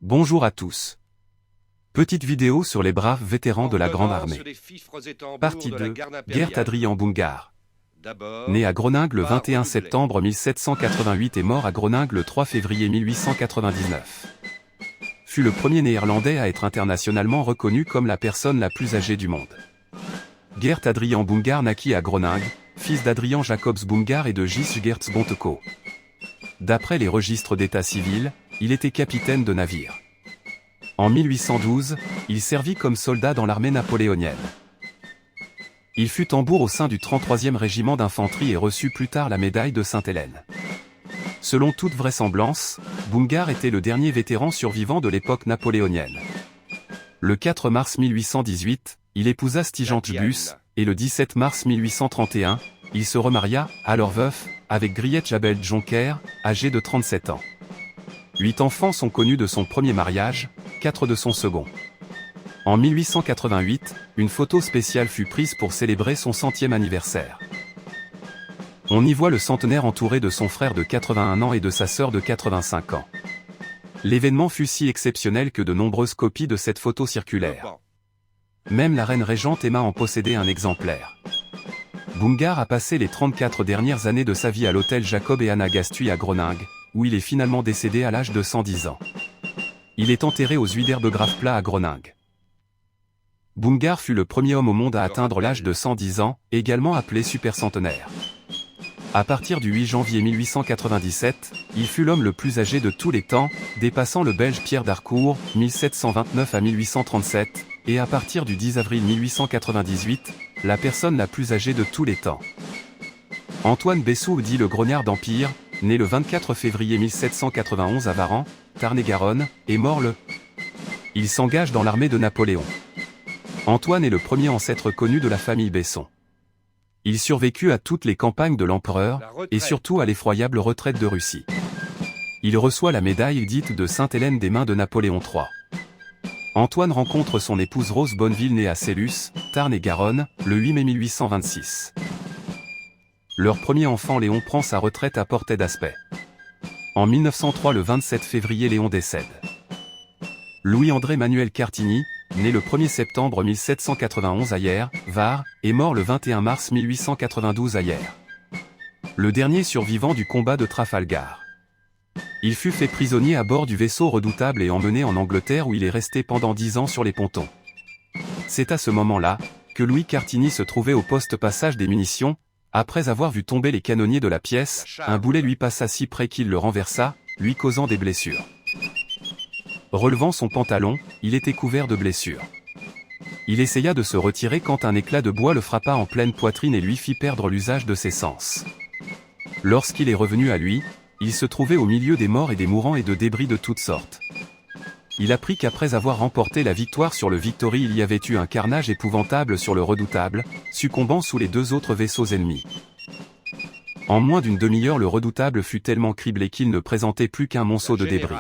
Bonjour à tous. Petite vidéo sur les braves vétérans de la Grande Armée. Partie 2, Gert-Adrian Boungard. Né à Groningue le 21 septembre 1788 et mort à Groningue le 3 février 1899. Fut le premier néerlandais à être internationalement reconnu comme la personne la plus âgée du monde. Gert-Adrian Boungard naquit à Groningue, fils d'Adrian Jacobs Boungard et de Gys Gerts Bontekoe. D'après les registres d'état civil, il était capitaine de navire. En 1812, il servit comme soldat dans l'armée napoléonienne. Il fut tambour au sein du 33e régiment d'infanterie et reçut plus tard la médaille de Sainte-Hélène. Selon toute vraisemblance, Boungard était le dernier vétéran survivant de l'époque napoléonienne. Le 4 mars 1818, il épousa Stigeante Bus, et le 17 mars 1831, il se remaria, alors veuf, avec Griette Jabel Jonker, âgé de 37 ans. 8 enfants sont connus de son premier mariage, 4 de son second. En 1888, une photo spéciale fut prise pour célébrer son 100e anniversaire. On y voit le centenaire entouré de son frère de 81 ans et de sa sœur de 85 ans. L'événement fut si exceptionnel que de nombreuses copies de cette photo circulèrent. Même la reine régente Emma en possédait un exemplaire. Boungard a passé les 34 dernières années de sa vie à l'hôtel Jacob et Anna Gastuy à Groningue, où il est finalement décédé à l'âge de 110 ans. Il est enterré aux Zuiderbegraafplaats à Groningue. Boungard fut le premier homme au monde à atteindre l'âge de 110 ans, également appelé supercentenaire. À partir du 8 janvier 1897, il fut l'homme le plus âgé de tous les temps, dépassant le Belge Pierre d'Harcourt, 1729 à 1837, et à partir du 10 avril 1898, la personne la plus âgée de tous les temps. Antoine Bessou dit le Grognard d'Empire, né le 24 février 1791 à Varan, Tarn-et-Garonne, est mort le. Il s'engage dans l'armée de Napoléon. Antoine est le premier ancêtre connu de la famille Besson. Il survécut à toutes les campagnes de l'empereur, et surtout à l'effroyable retraite de Russie. Il reçoit la médaille dite de Sainte-Hélène des mains de Napoléon III. Antoine rencontre son épouse Rose Bonneville née à Cellus, Tarn-et-Garonne, le 8 mai 1826. Leur premier enfant Léon prend sa retraite à Portet d'Aspet. En 1903 le 27 février Léon décède. Louis-André Manuel Cartigny, né le 1er septembre 1791 à Hyères, Var, est mort le 21 mars 1892 à Hyères. Le dernier survivant du combat de Trafalgar. Il fut fait prisonnier à bord du vaisseau Redoutable et emmené en Angleterre où il est resté pendant 10 ans sur les pontons. C'est à ce moment-là, que Louis Cartigny se trouvait au poste passage des munitions. Après avoir vu tomber les canonniers de la pièce, un boulet lui passa si près qu'il le renversa, lui causant des blessures. Relevant son pantalon, il était couvert de blessures. Il essaya de se retirer quand un éclat de bois le frappa en pleine poitrine et lui fit perdre l'usage de ses sens. Lorsqu'il est revenu à lui, il se trouvait au milieu des morts et des mourants et de débris de toutes sortes. Il apprit qu'après avoir remporté la victoire sur le Victory il y avait eu un carnage épouvantable sur le Redoutable, succombant sous les 2 autres vaisseaux ennemis. En moins d'une demi-heure le Redoutable fut tellement criblé qu'il ne présentait plus qu'un monceau de débris.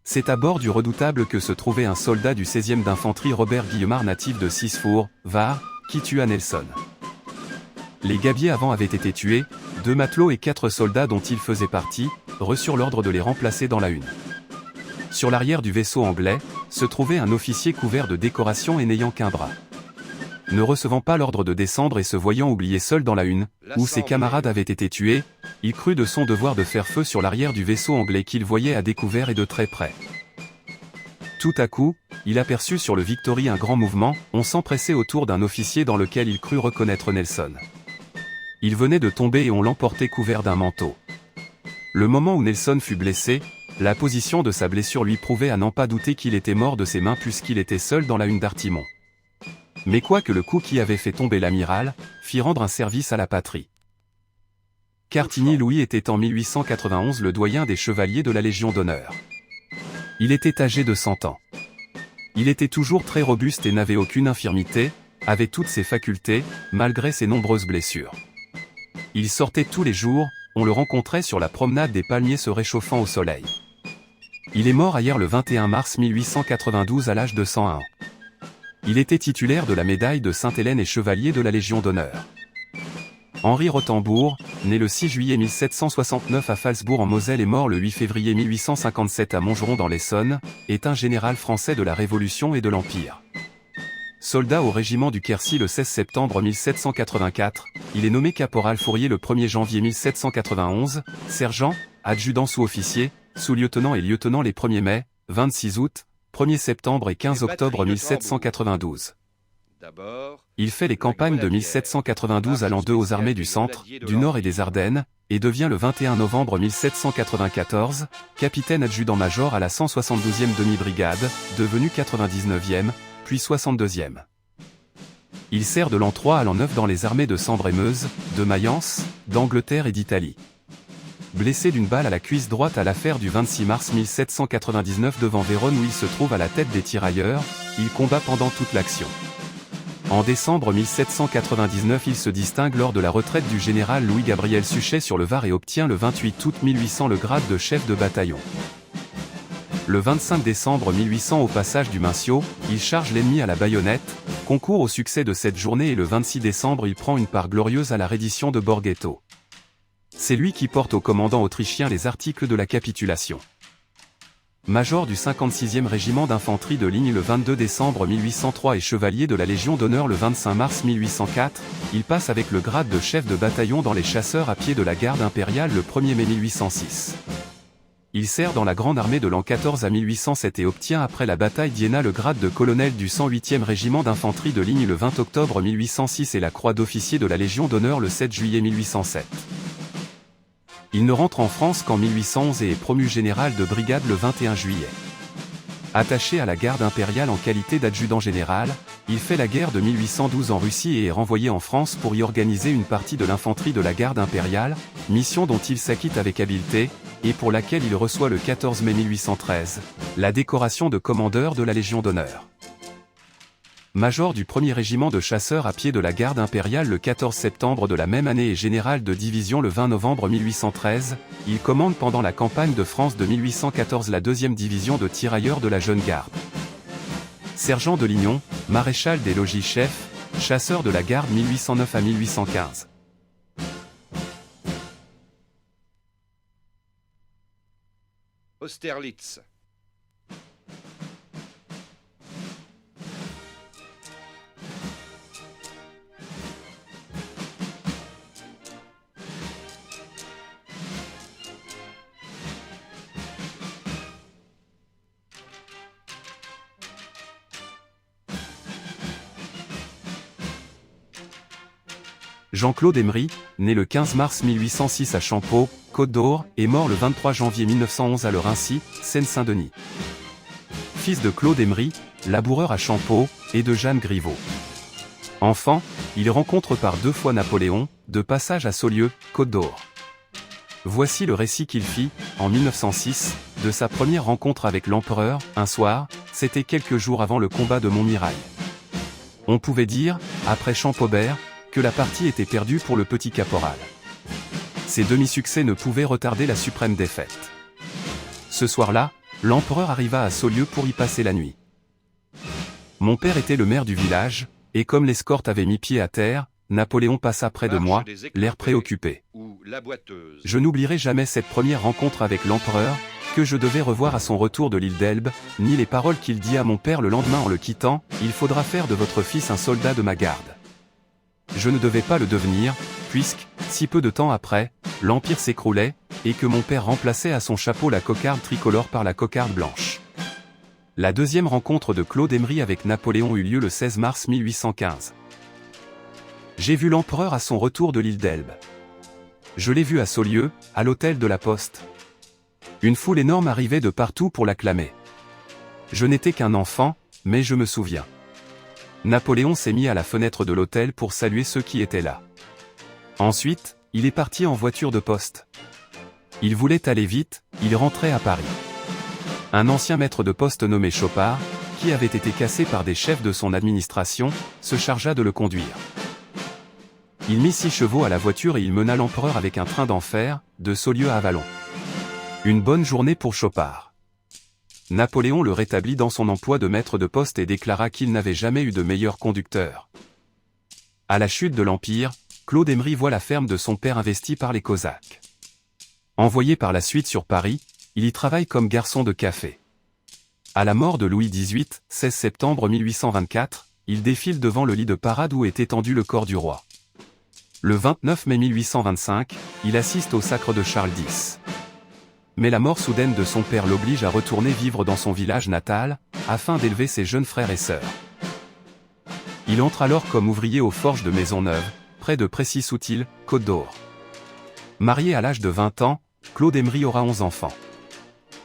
C'est à bord du Redoutable que se trouvait un soldat du 16e d'infanterie Robert Guillemard natif de Sisfour, Var, qui tua Nelson. Les gabiers avant avaient été tués, 2 matelots et 4 soldats dont il faisait partie, reçurent l'ordre de les remplacer dans la Hune. Sur l'arrière du vaisseau anglais, se trouvait un officier couvert de décorations et n'ayant qu'un bras. Ne recevant pas l'ordre de descendre et se voyant oublié seul dans la Hune, où ses camarades avaient été tués, il crut de son devoir de faire feu sur l'arrière du vaisseau anglais qu'il voyait à découvert et de très près. Tout à coup, il aperçut sur le Victory un grand mouvement, on s'empressait autour d'un officier dans lequel il crut reconnaître Nelson. Il venait de tomber et on l'emportait couvert d'un manteau. Le moment où Nelson fut blessé, la position de sa blessure lui prouvait à n'en pas douter qu'il était mort de ses mains puisqu'il était seul dans la Hune d'Artimon. Mais quoique le coup qui avait fait tomber l'amiral, fit rendre un service à la patrie. Cartigny Louis était en 1891 le doyen des chevaliers de la Légion d'honneur. Il était âgé de 100 ans. Il était toujours très robuste et n'avait aucune infirmité, avait toutes ses facultés, malgré ses nombreuses blessures. Il sortait tous les jours, on le rencontrait sur la promenade des palmiers se réchauffant au soleil. Il est mort hier le 21 mars 1892 à l'âge de 101 ans. Il était titulaire de la médaille de Sainte-Hélène et chevalier de la Légion d'honneur. Henri Rotembourg, né le 6 juillet 1769 à Phalsbourg en Moselle et mort le 8 février 1857 à Montgeron dans l'Essonne, est un général français de la Révolution et de l'Empire. Soldat au régiment du Quercy le 16 septembre 1784, il est nommé caporal fourrier le 1er janvier 1791, sergent, adjudant sous-officier, sous-lieutenant et lieutenant les 1er mai, 26 août, 1er septembre et 15 octobre 1792. Il fait les campagnes de 1792 allant d'eux aux armées du centre, du nord et des Ardennes, et devient le 21 novembre 1794, capitaine adjudant-major à la 172e demi-brigade, devenue 99e, puis 62e. Il sert de l'an 3 à l'an 9 dans les armées de Sambre et Meuse, de Mayence, d'Angleterre et d'Italie. Blessé d'une balle à la cuisse droite à l'affaire du 26 mars 1799 devant Vérone où il se trouve à la tête des tirailleurs, il combat pendant toute l'action. En décembre 1799 il se distingue lors de la retraite du général Louis-Gabriel Suchet sur le Var et obtient le 28 août 1800 le grade de chef de bataillon. Le 25 décembre 1800 au passage du Mincio, il charge l'ennemi à la baïonnette, concourt au succès de cette journée et le 26 décembre il prend une part glorieuse à la reddition de Borghetto. C'est lui qui porte au commandant autrichien les articles de la capitulation. Major du 56e régiment d'infanterie de ligne le 22 décembre 1803 et chevalier de la Légion d'honneur le 25 mars 1804, il passe avec le grade de chef de bataillon dans les chasseurs à pied de la garde impériale le 1er mai 1806. Il sert dans la Grande Armée de l'an 14 à 1807 et obtient après la bataille d'Iéna le grade de colonel du 108e régiment d'infanterie de ligne le 20 octobre 1806 et la croix d'officier de la Légion d'honneur le 7 juillet 1807. Il ne rentre en France qu'en 1811 et est promu général de brigade le 21 juillet. Attaché à la garde impériale en qualité d'adjudant général, il fait la guerre de 1812 en Russie et est renvoyé en France pour y organiser une partie de l'infanterie de la garde impériale, mission dont il s'acquitte avec habileté, et pour laquelle il reçoit le 14 mai 1813, la décoration de commandeur de la Légion d'honneur. Major du 1er régiment de chasseurs à pied de la garde impériale le 14 septembre de la même année et général de division le 20 novembre 1813, il commande pendant la campagne de France de 1814 la 2e division de tirailleurs de la Jeune Garde. Sergent de Lignon, maréchal des logis-chefs, chasseur de la garde 1809 à 1815. Austerlitz. Jean-Claude Emery, né le 15 mars 1806 à Champeaux, Côte d'Or, et mort le 23 janvier 1911 à Le Rincy, Seine-Saint-Denis. Fils de Claude Emery, laboureur à Champeaux, et de Jeanne Griveau. Enfant, il rencontre par 2 fois Napoléon, de passage à Saulieu, Côte d'Or. Voici le récit qu'il fit, en 1906, de sa première rencontre avec l'empereur, un soir, c'était quelques jours avant le combat de Montmirail. On pouvait dire, après Champaubert, que la partie était perdue pour le petit caporal. Ces demi-succès ne pouvaient retarder la suprême défaite. Ce soir-là, l'empereur arriva à Saulieu pour y passer la nuit. Mon père était le maire du village, et comme l'escorte avait mis pied à terre, Napoléon passa près de moi, l'air préoccupé. Je n'oublierai jamais cette première rencontre avec l'empereur, que je devais revoir à son retour de l'île d'Elbe, ni les paroles qu'il dit à mon père le lendemain en le quittant, « Il faudra faire de votre fils un soldat de ma garde ». Je ne devais pas le devenir, puisque, si peu de temps après, l'Empire s'écroulait, et que mon père remplaçait à son chapeau la cocarde tricolore par la cocarde blanche. La deuxième rencontre de Claude Emery avec Napoléon eut lieu le 16 mars 1815. J'ai vu l'empereur à son retour de l'île d'Elbe. Je l'ai vu à Saulieu, à l'hôtel de la Poste. Une foule énorme arrivait de partout pour l'acclamer. Je n'étais qu'un enfant, mais je me souviens. Napoléon s'est mis à la fenêtre de l'hôtel pour saluer ceux qui étaient là. Ensuite, il est parti en voiture de poste. Il voulait aller vite, il rentrait à Paris. Un ancien maître de poste nommé Chopard, qui avait été cassé par des chefs de son administration, se chargea de le conduire. Il mit 6 chevaux à la voiture et il mena l'empereur avec un train d'enfer, de Saulieu à Avallon. Une bonne journée pour Chopard. Napoléon le rétablit dans son emploi de maître de poste et déclara qu'il n'avait jamais eu de meilleur conducteur. À la chute de l'Empire, Claude Emery voit la ferme de son père investie par les Cosaques. Envoyé par la suite sur Paris, il y travaille comme garçon de café. À la mort de Louis XVIII, 16 septembre 1824, il défile devant le lit de parade où est étendu le corps du roi. Le 29 mai 1825, il assiste au sacre de Charles X. Mais la mort soudaine de son père l'oblige à retourner vivre dans son village natal, afin d'élever ses jeunes frères et sœurs. Il entre alors comme ouvrier aux forges de Maisonneuve, près de Précy-Soutil, Côte d'Or. Marié à l'âge de 20 ans, Claude Emery aura 11 enfants.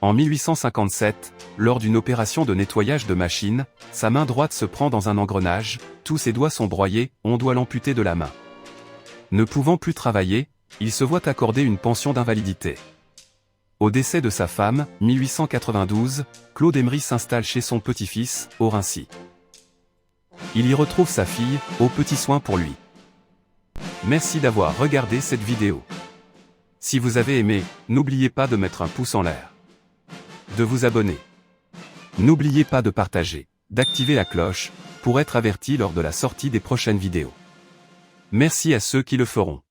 En 1857, lors d'une opération de nettoyage de machine, sa main droite se prend dans un engrenage, tous ses doigts sont broyés, on doit l'amputer de la main. Ne pouvant plus travailler, il se voit accorder une pension d'invalidité. Au décès de sa femme, 1892, Claude Emery s'installe chez son petit-fils, au Rincy. Il y retrouve sa fille, aux petits soins pour lui. Merci d'avoir regardé cette vidéo. Si vous avez aimé, n'oubliez pas de mettre un pouce en l'air, de vous abonner. N'oubliez pas de partager, d'activer la cloche, pour être averti lors de la sortie des prochaines vidéos. Merci à ceux qui le feront.